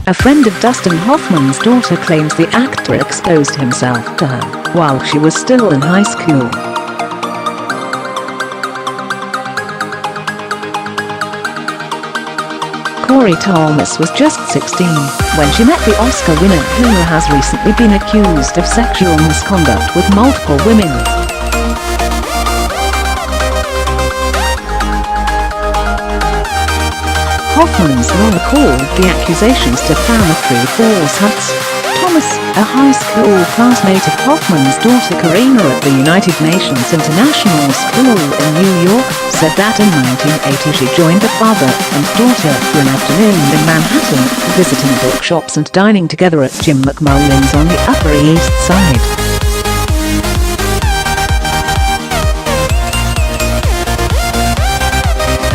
A friend of Dustin Hoffman's daughter claims the actor exposed himself to her while she was still in high school. Zuleika Thomas was just 16 when she met the Oscar winner who has recently been accused of sexual misconduct with multiple women. Hoffman's lawyer called the accusations defamatory falsehoods. Thomas, a high school classmate of Hoffman's daughter Karina at the United Nations International School in New York, said that in 1980 she joined the father and daughter for an afternoon in Manhattan, visiting bookshops and dining together at Jim McMullin's on the Upper East Side.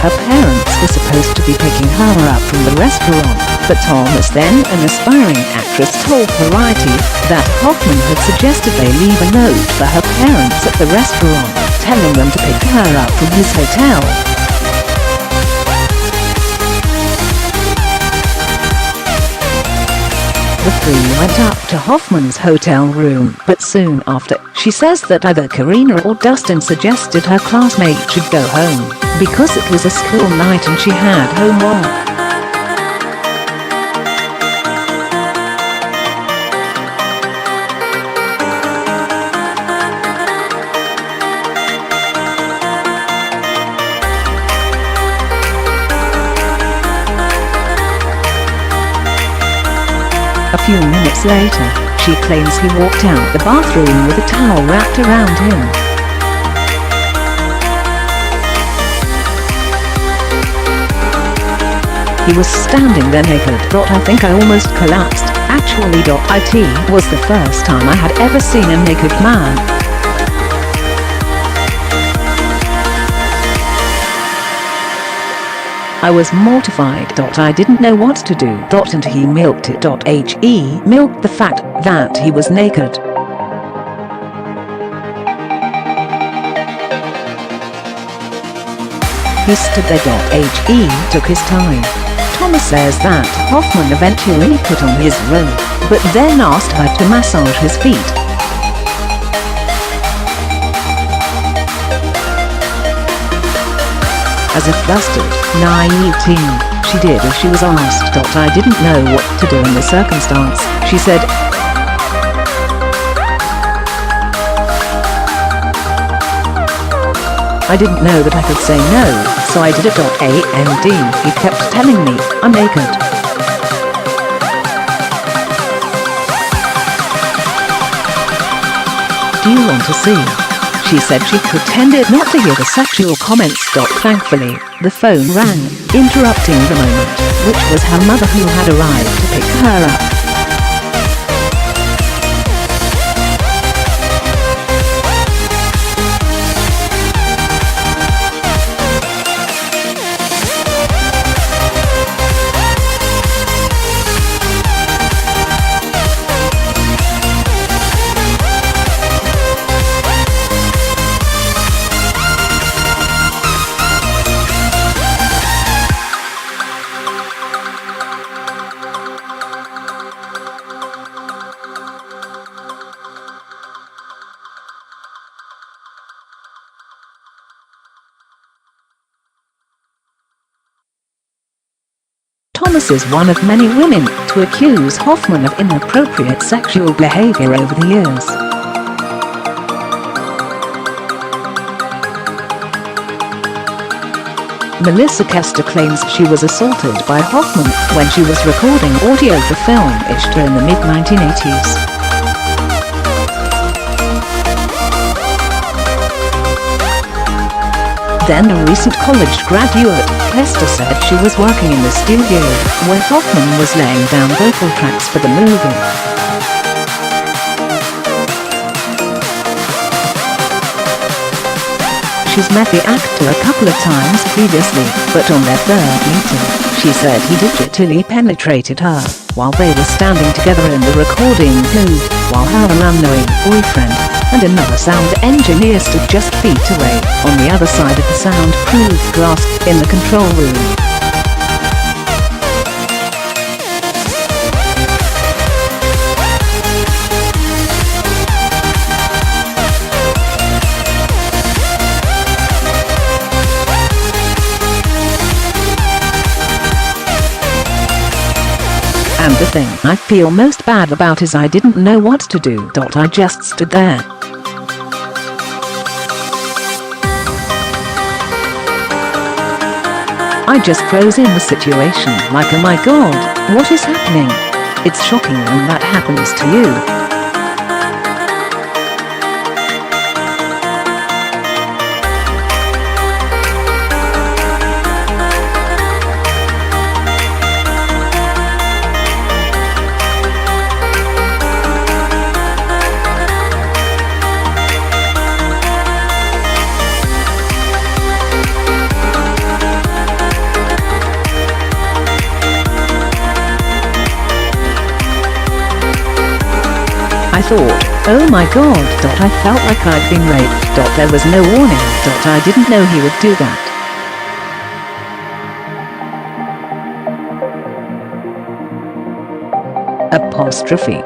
Her parents were supposed to be picking her up from the restaurant, but Thomas, then an aspiring actress, told Variety that Hoffman had suggested they leave a note for her parents at the restaurant, telling them to pick her up from his hotel. The three went up to Hoffman's hotel room, but soon after, she says that either Karina or Dustin suggested her classmate should go home because it was a school night and she had homework. A few minutes later, she claims he walked out the bathroom with a towel wrapped around him. He was standing there naked. I think I almost collapsed. Actually.It was the first time I had ever seen a naked man. I was mortified. I didn't know what to do. And he milked it. He milked the fact that he was naked. He stood there. He took his time. Thomas says that Hoffman eventually put on his robe, but then asked her to massage his feet. As if flustered, naive teen, she did as she was asked. I didn't know what to do in the circumstance, she said. I didn't know that I could say no, so I did it.A.N.D. He kept telling me, I'm naked. Do you want to see? She said she pretended not to hear the sexual comments. Thankfully, the phone rang, interrupting the moment, which was her mother who had arrived to pick her up. Thomas is one of many women to accuse Hoffman of inappropriate sexual behavior over the years. Melissa Kester claims she was assaulted by Hoffman when she was recording audio for film.She in the mid-1980s. Then a recent college graduate, Kester said she was working in the studio where Hoffman was laying down vocal tracks for the movie. She's met the actor a couple of times previously, but on their third meeting, she said he digitally penetrated her while they were standing together in the recording booth, while her unknowing boyfriend and another sound engineer stood just feet away on the other side of the soundproof glass in the control room. I feel most bad about is I didn't know what to do. I just stood there. I just froze in the situation, like, oh my god, what is happening? It's shocking when that happens to you. I thought, oh my god. I felt like I'd been raped. There was no warning. I didn't know he would do that.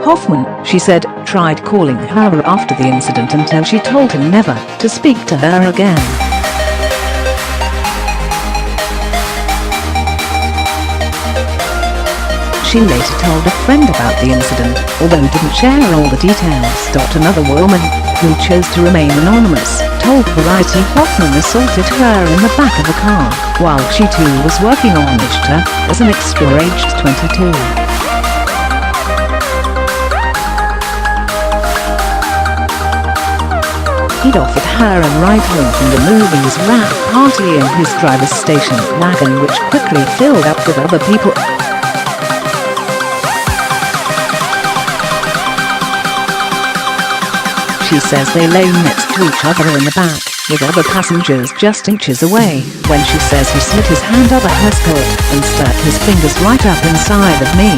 Hoffman, she said, tried calling her after the incident until she told him never to speak to her again. She later told a friend about the incident, although didn't share all the details. Another woman, who chose to remain anonymous, told Variety Hoffman assaulted her in the back of a car, while she too was working on it as an extra aged 22. He'd offered her a ride home from the movie's wrap party in his driver's station wagon, which quickly filled up with other people. She says they lay next to each other in the back, with other passengers just inches away, when she says he slid his hand under her skirt and stuck his fingers right up inside of me.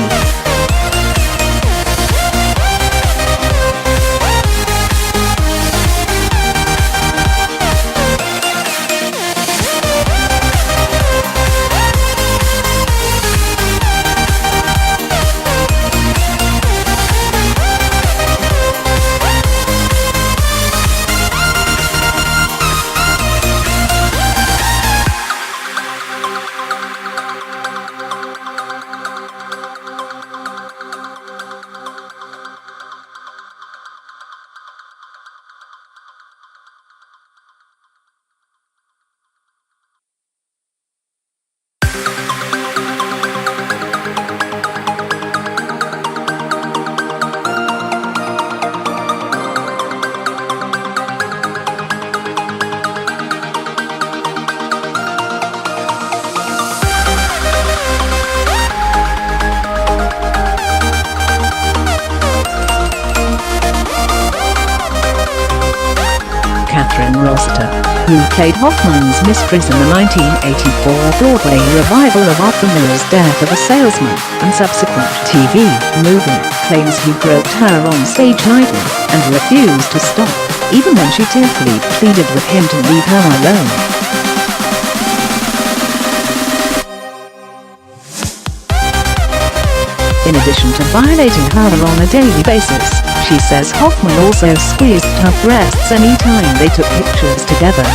Who played Hoffman's mistress in the 1984 Broadway revival of Upper Death of a Salesman and subsequent TV movie, claims he groped her on stage nightly and refused to stop, even when she tearfully pleaded with him to leave her alone. In addition to violating her on a daily basis, she says Hoffman also squeezed her breasts anytime they took pictures together.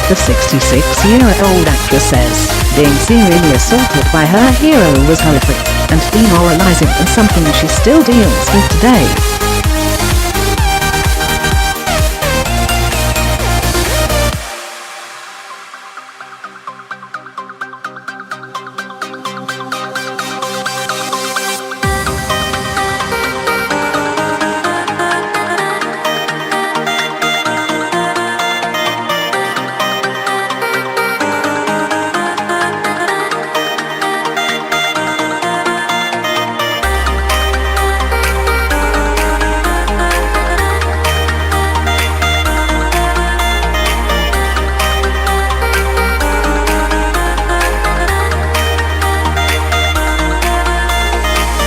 The 66-year-old actress says, being serially assaulted by her hero was horrific and demoralizing and something she still deals with today.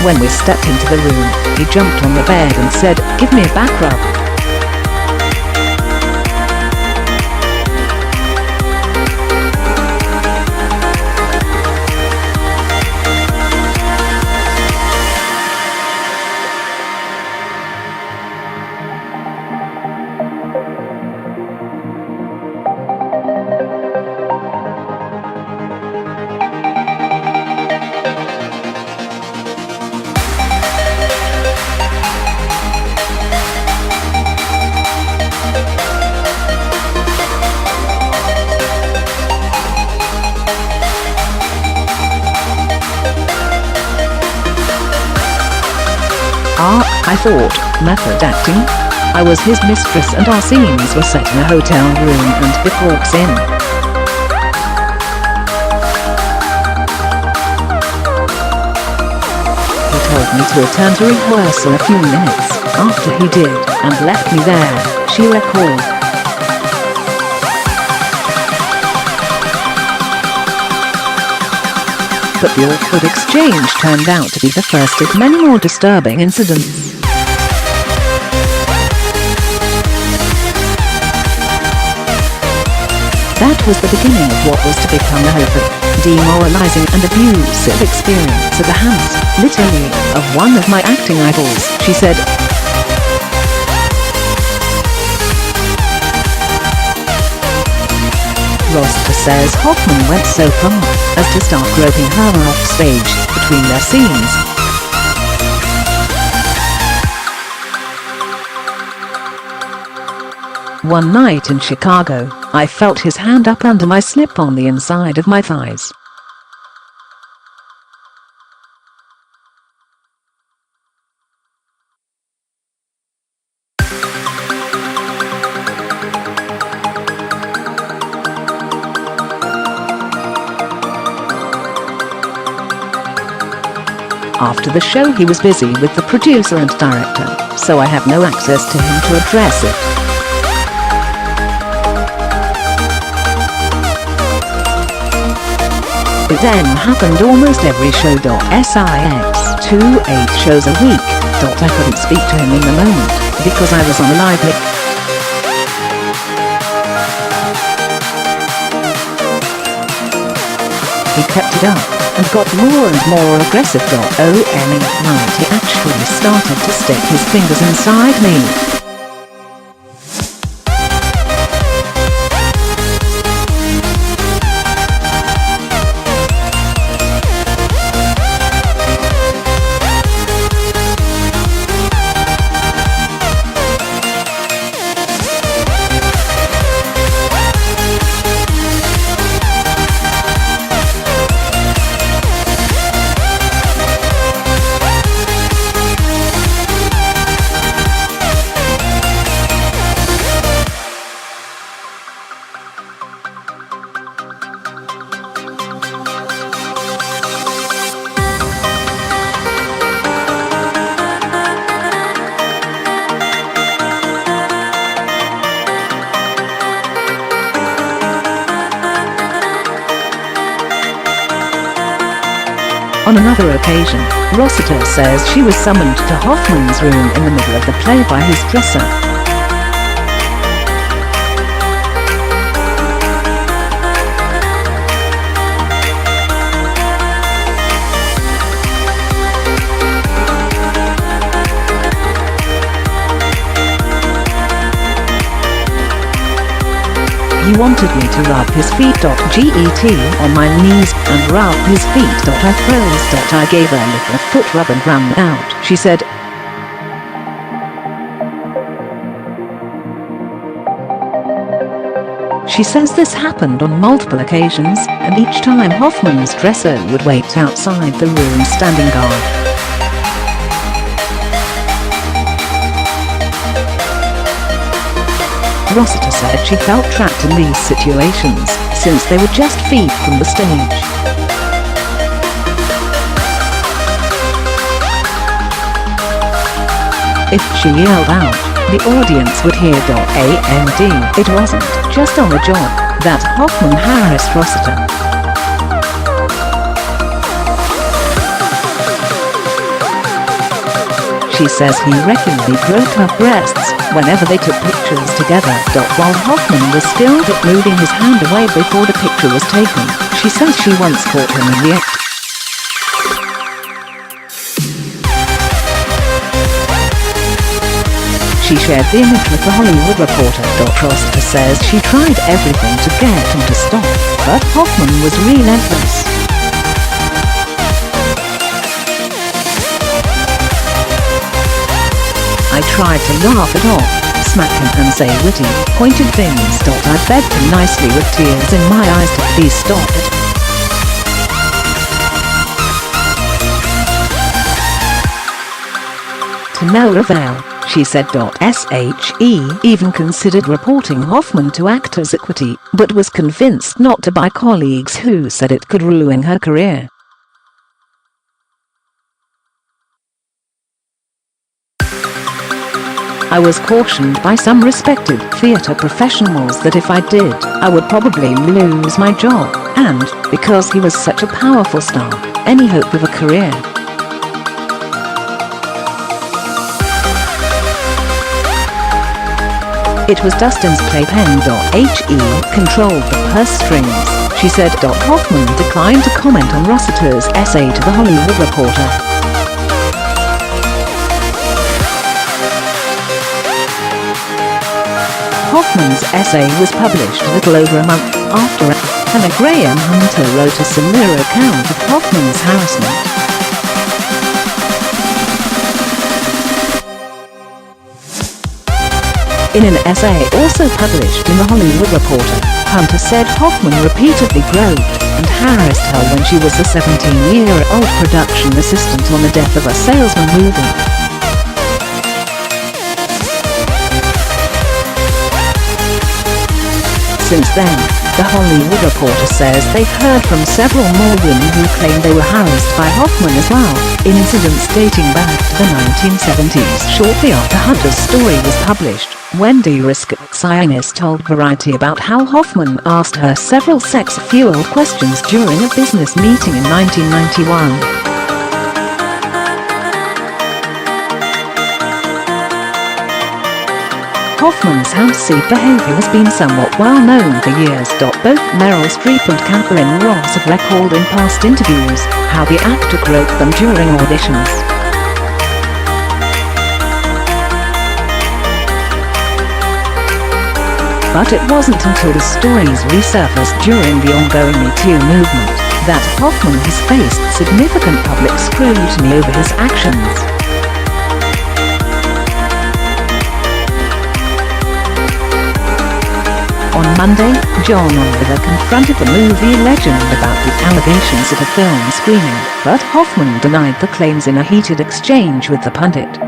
When we stepped into the room, he jumped on the bed and said, "Give me a back rub." I thought, method acting? I was his mistress and our scenes were set in a hotel room and It walks in. He told me to return to rehearsal a few minutes after he did and left me there, she recalled. But the awkward exchange turned out to be the first of many more disturbing incidents. That was the beginning of what was to become a horrific, demoralizing and abusive experience at the hands, literally, of one of my acting idols, she said. Rossiter says Hoffman went so far as to start groping her off stage between their scenes. One night in Chicago, I felt his hand up under my slip on the inside of my thighs. After the show he was busy with the producer and director, so I have no access to him to address it. It then happened almost every show.SIX, 2-8 shows a week. I couldn't speak to him in the moment, because I was on a live link. He kept it up, and got more and more aggressive. One night he actually started to stick his fingers inside me. On another occasion, Rossiter says she was summoned to Hoffman's room in the middle of the play by his dresser. He wanted me to rub his feet.Get on my knees and rub his feet.I froze. I gave a little foot rub and ran out, she said. She says this happened on multiple occasions, and each time Hoffman's dresser would wait outside the room standing guard. Rossiter said she felt trapped in these situations, since they were just feet from the stage. If she yelled out, the audience would hear.And. It wasn't just on the job that Hoffman harassed Rossiter. She says he regularly groped her breasts whenever they took pictures together. While Hoffman was skilled at moving his hand away before the picture was taken, she says she once caught him in the act. She shared the image with The Hollywood Reporter. Rossiter says she tried everything to get him to stop, but Hoffman was relentless. I tried to laugh it off, smack him and say witty, pointed things. I begged him nicely with tears in my eyes to please stop it. to no avail, she said.She even considered reporting Hoffman to Actors Equity, but was convinced not to by colleagues who said it could ruin her career. I was cautioned by some respected theatre professionals that if I did, I would probably lose my job, and, because he was such a powerful star, any hope of a career. It was Dustin's playpen.He controlled the purse strings, she said. Hoffman declined to comment on Rossiter's essay to The Hollywood Reporter. Hoffman's essay was published a little over a month after Anna Graham Hunter wrote a similar account of Hoffman's harassment. In an essay also published in The Hollywood Reporter, Hunter said Hoffman repeatedly groped and harassed her when she was a 17-year-old production assistant on the Death of a Salesman movie. Since then, The Hollywood Reporter says they've heard from several more women who claim they were harassed by Hoffman as well, in incidents dating back to the 1970s. Shortly after Hunter's story was published, Wendy Risk-Sionis told Variety about how Hoffman asked her several sex-fueled questions during a business meeting in 1991. Hoffman's house-seat behavior has been somewhat well known for years. Both Meryl Streep and Catherine Ross have recalled in past interviews how the actor groped them during auditions. But it wasn't until the stories resurfaced during the ongoing Me Too movement that Hoffman has faced significant public scrutiny over his actions. On Monday, John Oliver confronted the movie legend about the allegations at a film screening, but Hoffman denied the claims in a heated exchange with the pundit.